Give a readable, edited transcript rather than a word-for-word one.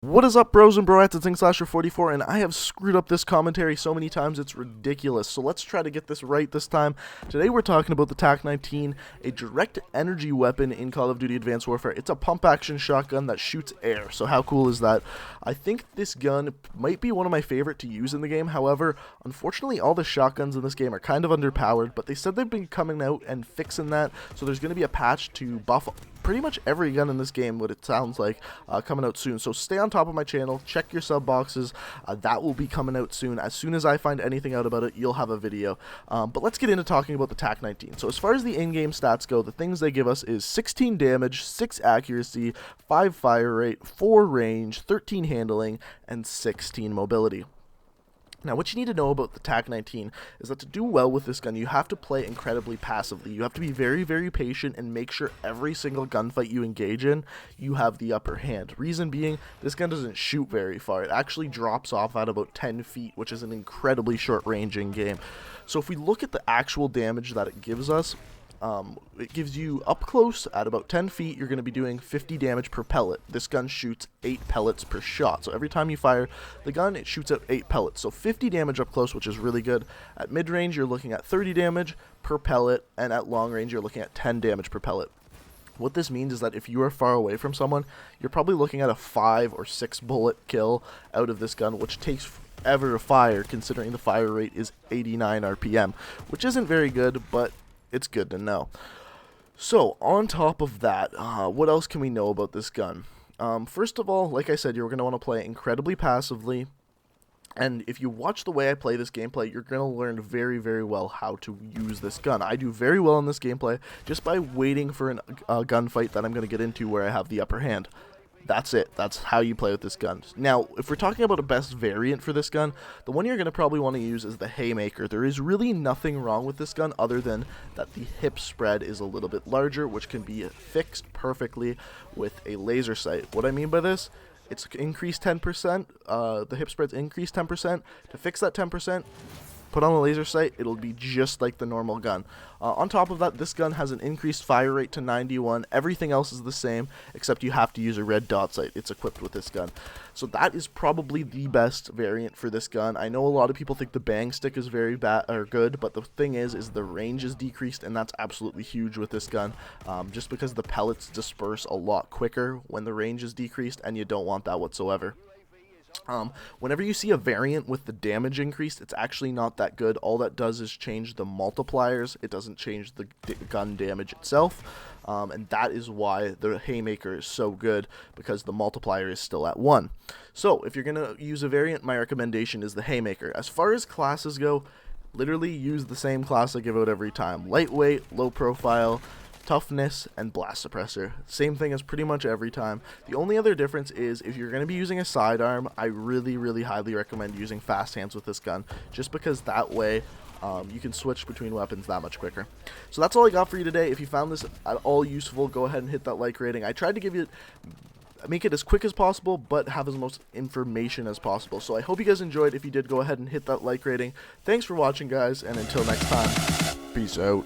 What is up, bros and broettes? It's InkSlasher44, and I have screwed up this commentary so many times it's ridiculous. So let's try to get this right this time. Today we're talking about the Tac-19, a direct energy weapon in Call of Duty Advanced Warfare. It's a pump-action shotgun that shoots air, so how cool is that? I think this gun might be one of my favorite to use in the game. However, unfortunately all the shotguns in this game are kind of underpowered, but they said they've been coming out and fixing that, so there's going to be a patch to buff pretty much every gun in this game, what it sounds like, coming out soon. So stay on top of my channel, check your sub boxes, that will be coming out soon. As soon as I find anything out about it, you'll have a video. But let's get into talking about the Tac-19. So as far as the in-game stats go, the things they give us is 16 damage, 6 accuracy, 5 fire rate, 4 range, 13 handling, and 16 mobility. Now, what you need to know about the Tac-19 is that to do well with this gun, you have to play incredibly passively. You have to be very, very patient and make sure every single gunfight you engage in, you have the upper hand. Reason being, this gun doesn't shoot very far. It actually drops off at about 10 feet, which is an incredibly short range in game. So if we look at the actual damage that it gives us, it gives you up close at about 10 feet, you're going to be doing 50 damage per pellet. This gun shoots 8 pellets per shot. So every time you fire the gun, it shoots out 8 pellets. So 50 damage up close, which is really good. At mid-range, you're looking at 30 damage per pellet, and at long range, you're looking at 10 damage per pellet. What this means is that if you are far away from someone, you're probably looking at a 5 or 6 bullet kill out of this gun, which takes forever to fire, considering the fire rate is 89 RPM, which isn't very good, but it's good to know. So, on top of that, what else can we know about this gun? First of all, like I said, you're going to want to play it incredibly passively. And if you watch the way I play this gameplay, you're going to learn very, very well how to use this gun. I do very well in this gameplay just by waiting for a gunfight that I'm going to get into where I have the upper hand. That's it. That's how you play with this gun. Now, if we're talking about a best variant for this gun, the one you're going to probably want to use is the Haymaker. There is really nothing wrong with this gun other than that the hip spread is a little bit larger, which can be fixed perfectly with a laser sight. What I mean by this, it's increased 10%. The hip spread's increased 10%. To fix that 10%, put on the laser sight, it'll be just like the normal gun. On top of that, this gun has an increased fire rate to 91. Everything else is the same, except you have to use a red dot sight. It's equipped with this gun. So that is probably the best variant for this gun. I know a lot of people think the bang stick is very bad or good, but the thing is the range is decreased, and that's absolutely huge with this gun, just because the pellets disperse a lot quicker when the range is decreased, and you don't want that whatsoever. Whenever you see a variant with the damage increased, it's actually not that good. All that does is change the multipliers. It doesn't change the gun damage itself, and that is why the Haymaker is so good, because the multiplier is still at 1. So if you're going to use a variant, my recommendation is the Haymaker. As far as classes go, literally use the same class I give out every time. Lightweight, low profile, toughness, and blast suppressor. Same thing as pretty much every time. The only other difference is if you're going to be using a sidearm, I really highly recommend using fast hands with this gun, just because that way you can switch between weapons that much quicker. So that's all I got for you today. If you found this at all useful, go ahead and hit that like rating. I tried to make it as quick as possible, but have as much information as possible. So I hope you guys enjoyed. If you did, go ahead and hit that like rating. Thanks for watching, guys, and until next time, peace out.